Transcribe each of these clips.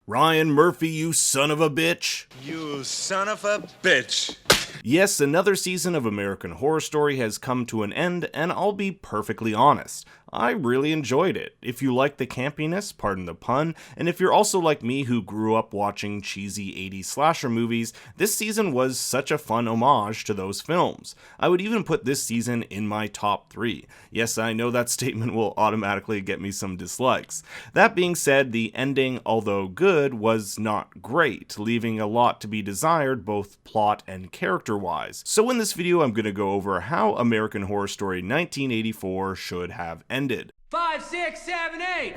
Ryan Murphy, you son of a bitch! You son of a bitch! Yes, another season of American Horror Story has come to an end, and I'll be perfectly honest. I really enjoyed it. If you like the campiness, pardon the pun, and if you're also like me who grew up watching cheesy 80s slasher movies, this season was such a fun homage to those films. I would even put this season in my top 3. Yes, I know that statement will automatically get me some dislikes. That being said, the ending, although good, was not great, leaving a lot to be desired both plot and character-wise. So in this video, I'm going to go over how American Horror Story 1984 should have ended. 5, 6, 7, 8!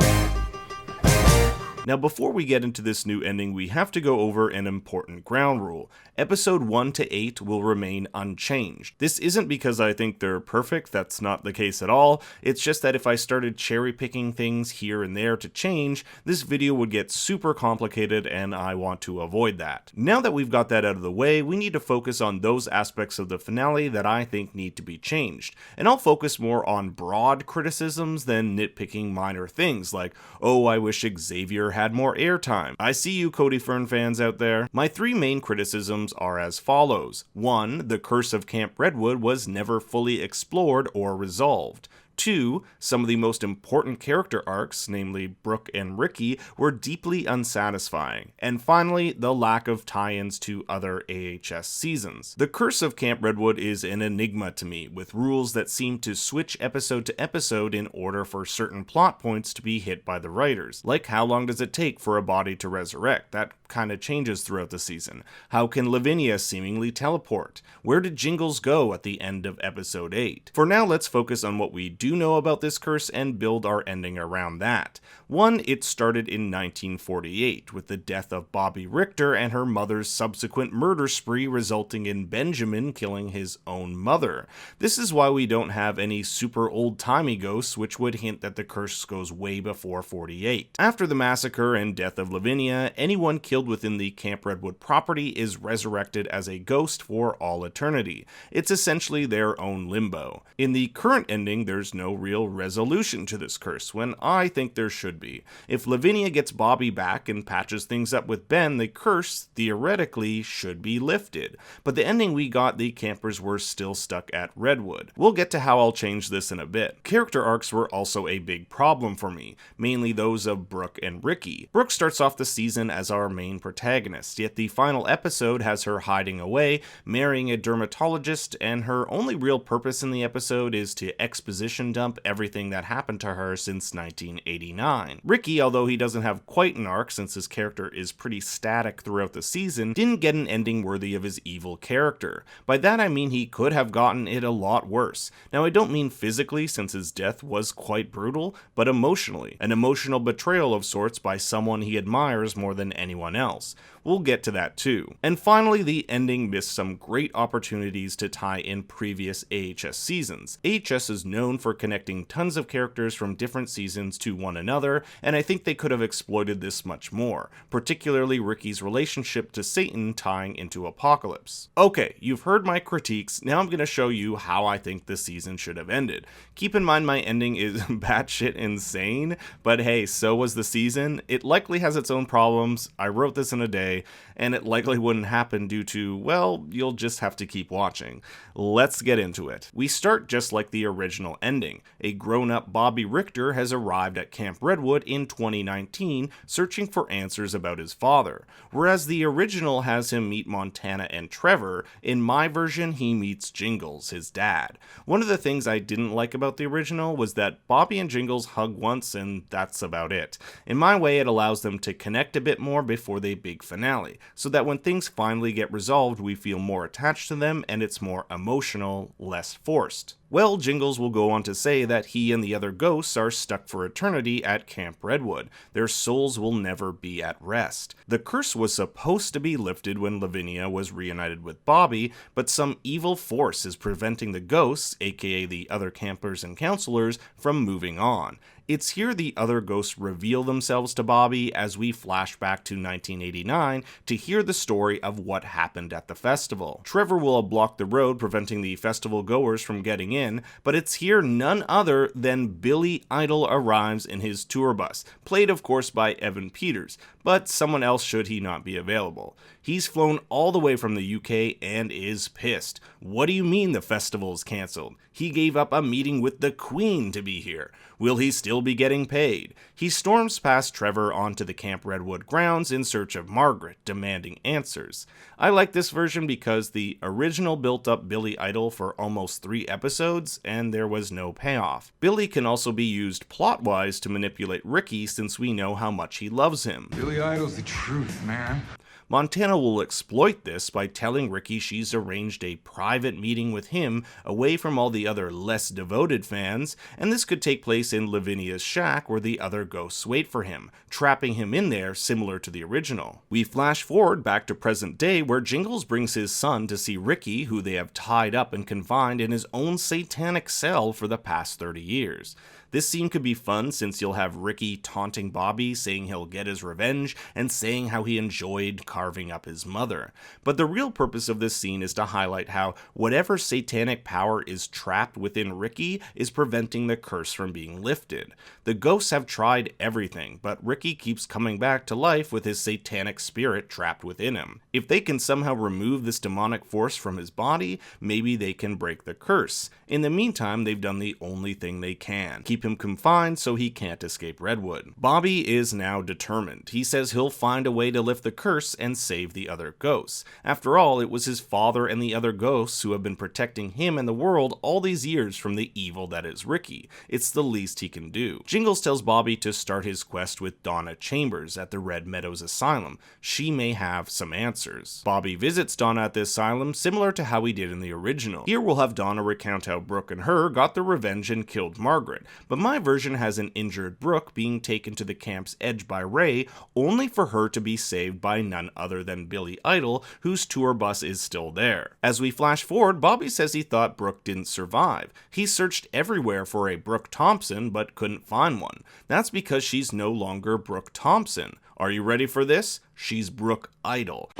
Now before we get into this new ending, we have to go over an important ground rule. Episode 1 to 8 will remain unchanged. This isn't because I think they're perfect, that's not the case at all. It's just that if I started cherry picking things here and there to change, this video would get super complicated and I want to avoid that. Now that we've got that out of the way, we need to focus on those aspects of the finale that I think need to be changed. And I'll focus more on broad criticisms than nitpicking minor things like, oh, I wish Xavier had more airtime. I see you Cody Fern fans out there. My 3 main criticisms are as follows. 1. The curse of Camp Redwood was never fully explored or resolved. 2. Some of the most important character arcs, namely Brooke and Ricky, were deeply unsatisfying. And finally, the lack of tie-ins to other AHS seasons. The Curse of Camp Redwood is an enigma to me, with rules that seem to switch episode to episode in order for certain plot points to be hit by the writers. Like, how long does it take for a body to resurrect? That kind of changes throughout the season. How can Lavinia seemingly teleport? Where did Jingles go at the end of episode 8? For now, let's focus on what we do know about this curse and build our ending around that. 1. It started in 1948 with the death of Bobby Richter and her mother's subsequent murder spree resulting in Benjamin killing his own mother. This is why we don't have any super old-timey ghosts, which would hint that the curse goes way before 48. After the massacre and death of Lavinia, anyone killed within the Camp Redwood property is resurrected as a ghost for all eternity. It's essentially their own limbo. In the current ending, there's no real resolution to this curse, when I think there should be. If Lavinia gets Bobby back and patches things up with Ben, the curse, theoretically, should be lifted. But the ending we got, the campers were still stuck at Redwood. We'll get to how I'll change this in a bit. Character arcs were also a big problem for me, mainly those of Brooke and Ricky. Brooke starts off the season as our main protagonist, yet the final episode has her hiding away, marrying a dermatologist, and her only real purpose in the episode is to exposition dump everything that happened to her since 1989. Ricky, although he doesn't have quite an arc since his character is pretty static throughout the season, didn't get an ending worthy of his evil character. By that I mean he could have gotten it a lot worse. Now I don't mean physically, since his death was quite brutal, but emotionally. An emotional betrayal of sorts by someone he admires more than anyone else. We'll get to that too. And finally, the ending missed some great opportunities to tie in previous AHS seasons. AHS is known for connecting tons of characters from different seasons to one another, and I think they could have exploited this much more, particularly Ricky's relationship to Satan tying into Apocalypse. Okay, you've heard my critiques, now I'm going to show you how I think this season should have ended. Keep in mind my ending is batshit insane, but hey, so was the season. It likely has its own problems, I wrote this in a day, and it likely wouldn't happen due to, well, you'll just have to keep watching. Let's get into it. We start just like the original ending. A grown-up Bobby Richter has arrived at Camp Redwood in 2019, searching for answers about his father. Whereas the original has him meet Montana and Trevor, in my version he meets Jingles, his dad. One of the things I didn't like about the original was that Bobby and Jingles hug once and that's about it. In my way, it allows them to connect a bit more before the big finale, so that when things finally get resolved, we feel more attached to them and it's more emotional, less forced. Well, Jingles will go on to say that he and the other ghosts are stuck for eternity at Camp Redwood. Their souls will never be at rest. The curse was supposed to be lifted when Lavinia was reunited with Bobby, but some evil force is preventing the ghosts, aka the other campers and counselors, from moving on. It's here the other ghosts reveal themselves to Bobby as we flash back to 1989 to hear the story of what happened at the festival. Trevor will block the road, preventing the festival goers from getting in, in, but it's here none other than Billy Idol arrives in his tour bus, played of course by Evan Peters, but someone else should he not be available. He's flown all the way from the UK and is pissed. What do you mean the festival's cancelled? He gave up a meeting with the Queen to be here. Will he still be getting paid? He storms past Trevor onto the Camp Redwood grounds in search of Margaret, demanding answers. I like this version because the original built up Billy Idol for almost 3 episodes, and there was no payoff. Billy can also be used plot-wise to manipulate Ricky since we know how much he loves him. Billy Idol's the truth, man. Montana will exploit this by telling Ricky she's arranged a private meeting with him away from all the other less devoted fans, and this could take place in Lavinia's shack where the other ghosts wait for him, trapping him in there similar to the original. We flash forward back to present day where Jingles brings his son to see Ricky, who they have tied up and confined in his own satanic cell for the past 30 years. This scene could be fun since you'll have Ricky taunting Bobby, saying he'll get his revenge, and saying how he enjoyed carving up his mother. But the real purpose of this scene is to highlight how whatever satanic power is trapped within Ricky is preventing the curse from being lifted. The ghosts have tried everything, but Ricky keeps coming back to life with his satanic spirit trapped within him. If they can somehow remove this demonic force from his body, maybe they can break the curse. In the meantime, they've done the only thing they can. Keep him confined so he can't escape Redwood. Bobby is now determined. He says he'll find a way to lift the curse and save the other ghosts. After all, it was his father and the other ghosts who have been protecting him and the world all these years from the evil that is Ricky. It's the least he can do. Jingles tells Bobby to start his quest with Donna Chambers at the Red Meadows Asylum. She may have some answers. Bobby visits Donna at the asylum, similar to how he did in the original. Here we'll have Donna recount how Brooke and her got their revenge and killed Margaret, but my version has an injured Brooke being taken to the camp's edge by Ray, only for her to be saved by none other than Billy Idol, whose tour bus is still there. As we flash forward, Bobby says he thought Brooke didn't survive. He searched everywhere for a Brooke Thompson, but couldn't find one. That's because she's no longer Brooke Thompson. Are you ready for this? She's Brooke Idol.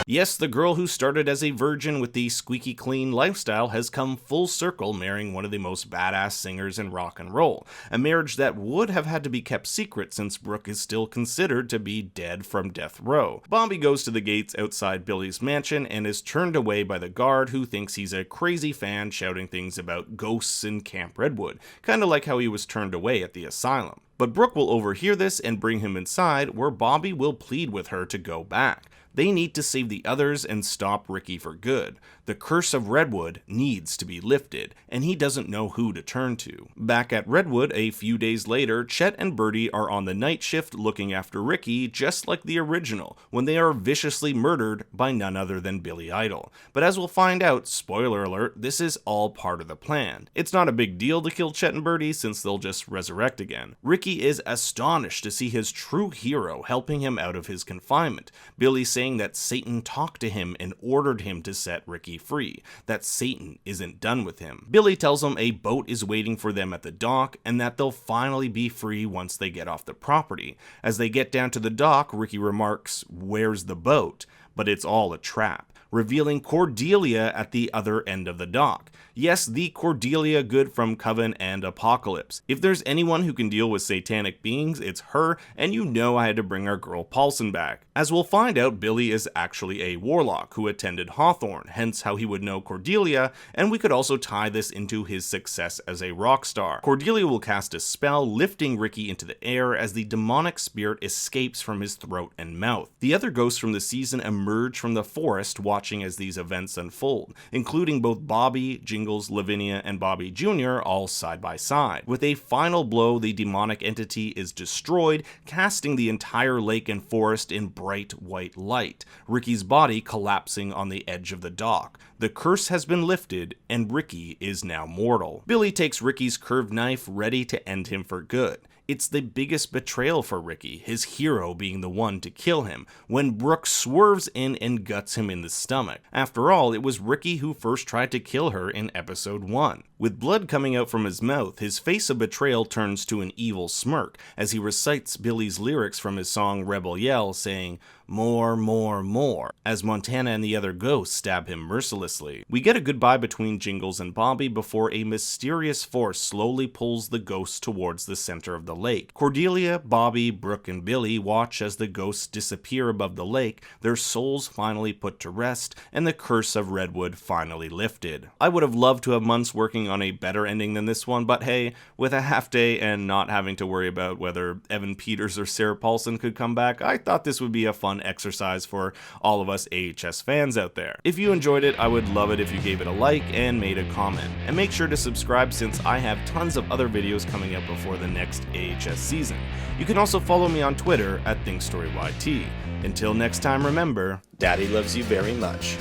Yes, the girl who started as a virgin with the squeaky clean lifestyle has come full circle, marrying one of the most badass singers in rock and roll, a marriage that would have had to be kept secret since Brooke is still considered to be dead from death row. Bobby goes to the gates outside Billy's mansion and is turned away by the guard, who thinks he's a crazy fan shouting things about ghosts in Camp Redwood, kinda like how he was turned away at the asylum. But Brooke will overhear this and bring him inside, where Bobby will plead with her to go back. They need to save the others and stop Ricky for good. The curse of Redwood needs to be lifted, and he doesn't know who to turn to. Back at Redwood a few days later, Chet and Birdie are on the night shift looking after Ricky, just like the original, when they are viciously murdered by none other than Billy Idol. But as we'll find out, spoiler alert, this is all part of the plan. It's not a big deal to kill Chet and Birdie since they'll just resurrect again. Ricky is astonished to see his true hero helping him out of his confinement. Billy saying that Satan talked to him and ordered him to set Ricky free, that Satan isn't done with him. Billy tells him a boat is waiting for them at the dock and that they'll finally be free once they get off the property. As they get down to the dock, Ricky remarks, "Where's the boat?" But it's all a trap, revealing Cordelia at the other end of the dock. Yes, the Cordelia good from Coven and Apocalypse. If there's anyone who can deal with satanic beings, it's her, and you know I had to bring our girl Paulson back. As we'll find out, Billy is actually a warlock who attended Hawthorne, hence how he would know Cordelia, and we could also tie this into his success as a rock star. Cordelia will cast a spell, lifting Ricky into the air as the demonic spirit escapes from his throat and mouth. The other ghosts from the season emerge from the forest watching as these events unfold, including both Bobby, Jingles, Lavinia, and Bobby Jr. all side by side. With a final blow, the demonic entity is destroyed, casting the entire lake and forest in bright white light, Ricky's body collapsing on the edge of the dock. The curse has been lifted, and Ricky is now mortal. Billy takes Ricky's curved knife, ready to end him for good. It's the biggest betrayal for Ricky, his hero being the one to kill him, when Brooke swerves in and guts him in the stomach. After all, it was Ricky who first tried to kill her in episode 1. With blood coming out from his mouth, his face of betrayal turns to an evil smirk as he recites Billy's lyrics from his song Rebel Yell, saying, "More, more, more," as Montana and the other ghosts stab him mercilessly. We get a goodbye between Jingles and Bobby before a mysterious force slowly pulls the ghosts towards the center of the lake. Cordelia, Bobby, Brooke, and Billy watch as the ghosts disappear above the lake, their souls finally put to rest, and the curse of Redwood finally lifted. I would have loved to have months working on a better ending than this one, but hey, with a half day and not having to worry about whether Evan Peters or Sarah Paulson could come back, I thought this would be a fun exercise for all of us AHS fans out there. If you enjoyed it, I would love it if you gave it a like and made a comment. And make sure to subscribe since I have tons of other videos coming up before the next AHS season. You can also follow me on Twitter at ThinkStoryYT. Until next time, remember, Daddy loves you very much.